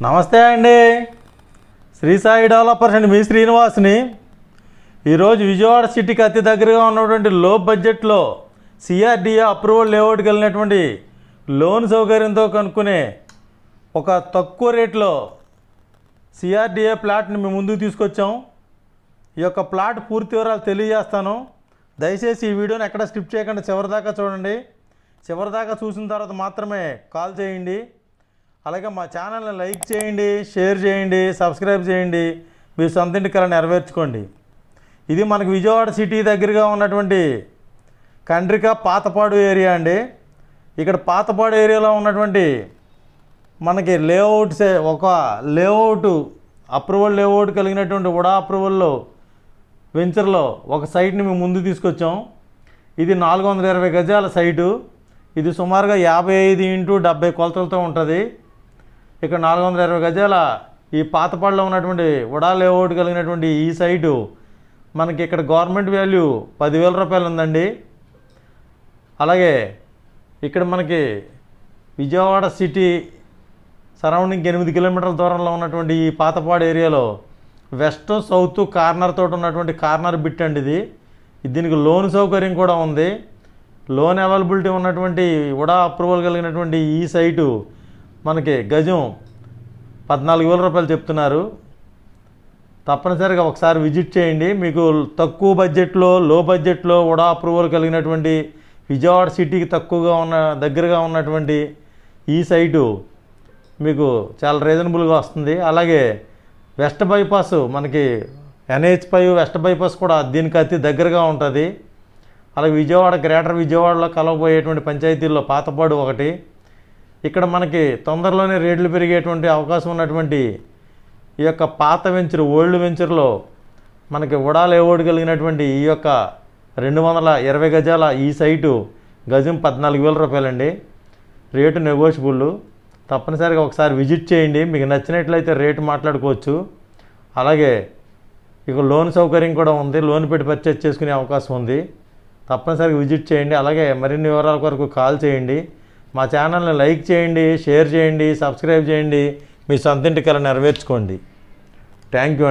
నమస్తే అండి, శ్రీ సాయి డెవలపర్స్ అండి. మీ శ్రీనివాస్ని. ఈరోజు విజయవాడ సిటీకి అతి దగ్గరగా ఉన్నటువంటి లో బడ్జెట్లో సిఆర్డిఏ అప్రూవల్ లేఅవుట్కి వెళ్ళినటువంటి లోన్ సౌకర్యంతో కనుక్కునే ఒక తక్కువ రేట్లో సిఆర్డిఏ ప్లాట్ని మేము ముందుకు తీసుకొచ్చాం. ఈ యొక్క ప్లాట్ పూర్తి వివరాలు తెలియజేస్తాను. దయచేసి ఈ వీడియోని ఎక్కడ స్కిప్ చేయకుండా చివరిదాకా చూడండి. చివరిదాకా చూసిన తర్వాత మాత్రమే కాల్ చేయండి. అలాగే మా ఛానల్ని లైక్ చేయండి, షేర్ చేయండి, సబ్స్క్రైబ్ చేయండి. మీ సొంత ఇంటి కల నెరవేర్చుకోండి. ఇది మనకు విజయవాడ సిటీ దగ్గరగా ఉన్నటువంటి కండ్రిక పాతపాడు ఏరియా అండి. ఇక్కడ పాతపాడు ఏరియాలో ఉన్నటువంటి మనకి లేఅవుట్సే ఒక లేఅవుట్ అప్రూవల్ లేఅవుట్ కలిగినటువంటి ఉడా అప్రూవల్లో వెంచర్లో ఒక సైట్ని మేము ముందు తీసుకొచ్చాం. ఇది 420 గజాల సైటు. ఇది సుమారుగా 55x70 కొలతలతో ఉంటుంది. ఇక్కడ 420 గజాల ఈ పాతపాడులో ఉన్నటువంటి ఉడా లేఅవుట్ కలిగినటువంటి ఈ సైటు మనకి ఇక్కడ గవర్నమెంట్ వాల్యూ 10,000 రూపాయలు ఉందండి. అలాగే ఇక్కడ మనకి విజయవాడ సిటీ సరౌండింగ్ 8 కిలోమీటర్ల దూరంలో ఉన్నటువంటి ఈ పాతపాడు ఏరియాలో వెస్ట్ సౌత్ కార్నర్ తోటి ఉన్నటువంటి కార్నర్ బిట్ అండి ఇది. దీనికి లోన్ సౌకర్యం కూడా ఉంది. లోన్ అవైలబిలిటీ ఉన్నటువంటి ఉడా అప్రూవల్ కలిగినటువంటి ఈ సైటు మనకి గజం 14,000 రూపాయలు చెప్తున్నారు. తప్పనిసరిగా ఒకసారి విజిట్ చేయండి. మీకు తక్కువ బడ్జెట్లో, లో బడ్జెట్లో ఉడా అప్రూవల్ కలిగినటువంటి విజయవాడ సిటీకి దగ్గరగా ఉన్నటువంటి ఈ సైటు మీకు చాలా రీజనబుల్గా వస్తుంది. అలాగే వెస్ట్ బైపాస్ మనకి NH5 వెస్ట్ బైపాస్ కూడా దీనికి అతి దగ్గరగా ఉంటుంది. అలాగే విజయవాడ గ్రేటర్ విజయవాడలో కలవబోయేటువంటి పంచాయతీల్లో పాతపాడు ఒకటి. ఇక్కడ మనకి తొందరలోనే రేట్లు పెరిగేటువంటి అవకాశం ఉన్నటువంటి ఈ యొక్క పాత వెంచర్ ఓల్డ్ వెంచర్లో మనకి ఉడా లేఅవుట్ కలిగినటువంటి ఈ యొక్క 220 గజాల ఈ సైటు గజం 14,000 రూపాయలండి. Rate negotiable. తప్పనిసరిగా ఒకసారి విజిట్ చేయండి. మీకు నచ్చినట్లయితే రేటు మాట్లాడుకోవచ్చు. అలాగే ఇక లోన్ సౌకర్యం కూడా ఉంది. లోన్ పెట్టి పర్చేజ్ చేసుకునే అవకాశం ఉంది. తప్పనిసరిగా విజిట్ చేయండి. అలాగే మరిన్ని వివరాల కొరకు కాల్ చేయండి. మా ఛానల్ని లైక్ చేయండి, షేర్ చేయండి, సబ్స్క్రైబ్ చేయండి. మీ సొంత ఇంటి కల నెరవేర్చుకోండి. Thank you.